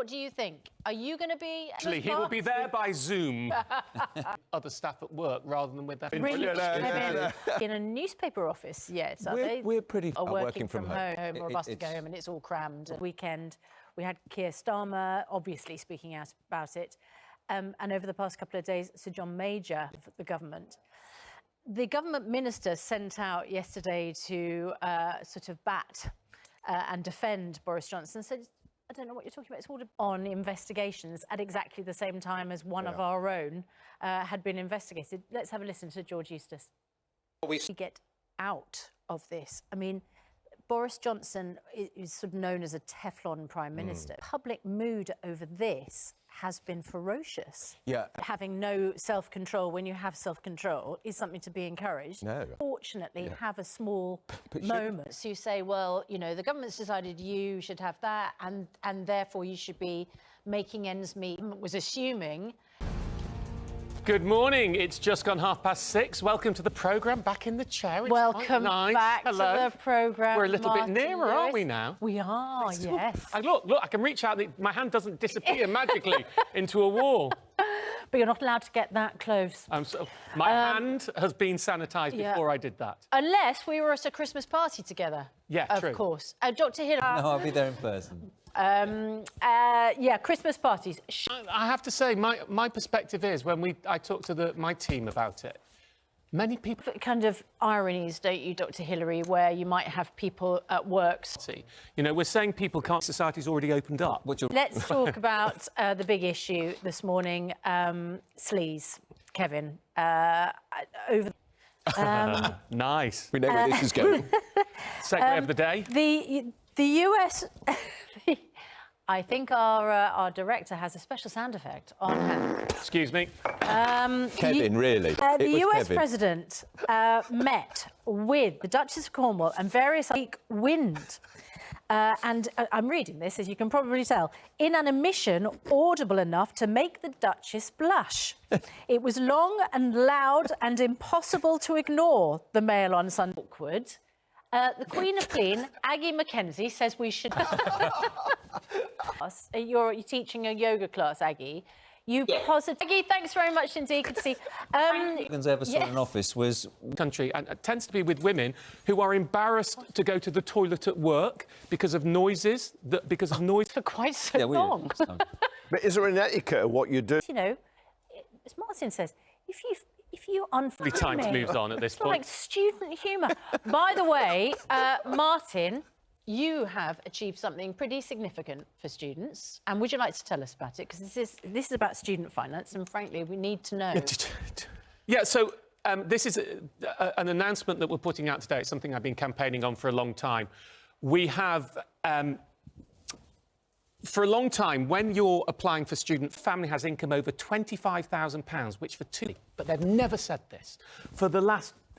what do you think? Are you going to be... Actually, he will be there by Zoom. Other staff at work rather than with their... Really? In a newspaper office yet, are they? We're pretty working from home. Or us to go home and it's all crammed. Weekend, we had Keir Starmer, obviously speaking out about it. And over the past couple of days, Sir John Major, the government. The government minister sent out yesterday to sort of bat and defend Boris Johnson, said, I don't know what you're talking about. It's all on investigations at exactly the same time as one of our own had been investigated. Let's have a listen to George Eustace. We get out of this. I mean, Boris Johnson is sort of known as a Teflon Prime Minister. Public mood over this has been ferocious. Yeah. Having no self-control when you have self-control is something to be encouraged. No. Fortunately, have a small moment. So you say, well, you know, the government's decided you should have that and therefore you should be making ends meet. Was assuming... Good morning. It's just gone 6:30. Welcome to the programme. Back in the chair. It's welcome nice. back to the programme. We're a little bit nearer, aren't we now? We are, yes. Look, I can reach out. My hand doesn't disappear magically into a wall. But you're not allowed to get that close. My hand has been sanitised before I did that. Unless we were at a Christmas party together. Yeah, true. Of course. Dr. Hill. No, I'll be there in person. Yeah, Christmas parties. I have to say, my perspective is when I talked to my team about it, many people... Kind of ironies, don't you, Dr. Hillary, where you might have people at work... You know, we're saying people can't... Society's already opened up. Let's talk about the big issue this morning, sleaze, Kevin. Nice. We know where this is going. Segue of the day. The US... I think our director has a special sound effect on hand. Excuse me. Kevin, really? The US president met with the Duchess of Cornwall and various wind. And I'm reading this, as you can probably tell, in an emission audible enough to make the Duchess blush. It was long and loud and impossible to ignore, the Mail on Sunday. Awkward. The Queen of Clean, Aggie Mackenzie, says we should... You're teaching a yoga class, Aggie. Aggie, thanks very much indeed. Good to see. Ever saw in office was country, and it tends to be with women who are embarrassed to go to the toilet at work because of noises. For quite so long. But is there an etiquette of what you do? You know, as Martin says, if you unfriend time moves on at this point. Like student humour. By the way, Martin, you have achieved something pretty significant for students, and would you like to tell us about it? Because this is about student finance, and frankly, we need to know. Yeah. So this is an announcement that we're putting out today. It's something I've been campaigning on for a long time. We have. For a long time, when you're applying for student, family has income over £25,000, which for two... But they've never said this.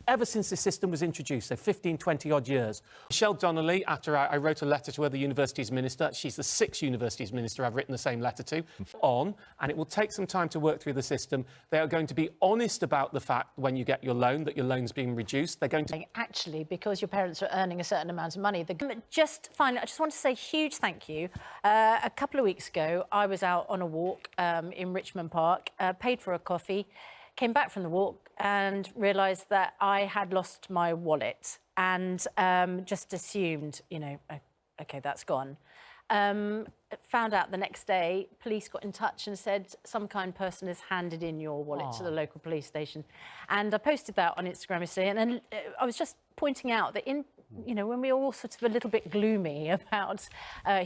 Ever since the system was introduced, so 15, 20-odd years. Michelle Donnelly, after I wrote a letter to her, the Universities Minister, she's the 6th Universities Minister I've written the same letter to, and it will take some time to work through the system. They are going to be honest about the fact when you get your loan, that your loan's being reduced. They're going to... Actually, because your parents are earning a certain amount of money. Just finally, I just want to say a huge thank you. A couple of weeks ago, I was out on a walk in Richmond Park, paid for a coffee, came back from the walk and realised that I had lost my wallet and just assumed, you know, OK, that's gone. Found out the next day, police got in touch and said some kind person has handed in your wallet to the local police station. And I posted that on Instagram yesterday, and I was just pointing out that you know, when we're all sort of a little bit gloomy about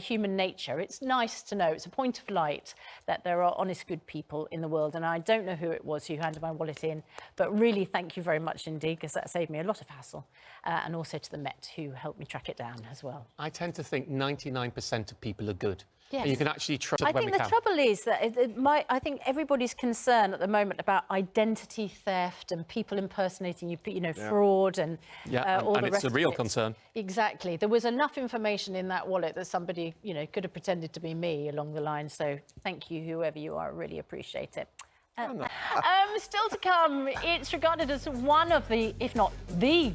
human nature, it's nice to know, it's a point of light that there are honest, good people in the world. And I don't know who it was who handed my wallet in, but really thank you very much indeed, because that saved me a lot of hassle. And also to the Met, who helped me track it down as well. I tend to think 99% of people are good. Yes. And you can actually trust I think the trouble is that I think everybody's concerned at the moment about identity theft and people impersonating you, know, fraud and all the rest of it. And it's a real concern. Exactly. There was enough information in that wallet that somebody, you know, could have pretended to be me along the line. So thank you, whoever you are. I really appreciate it. Still to come, it's regarded as one of the, if not the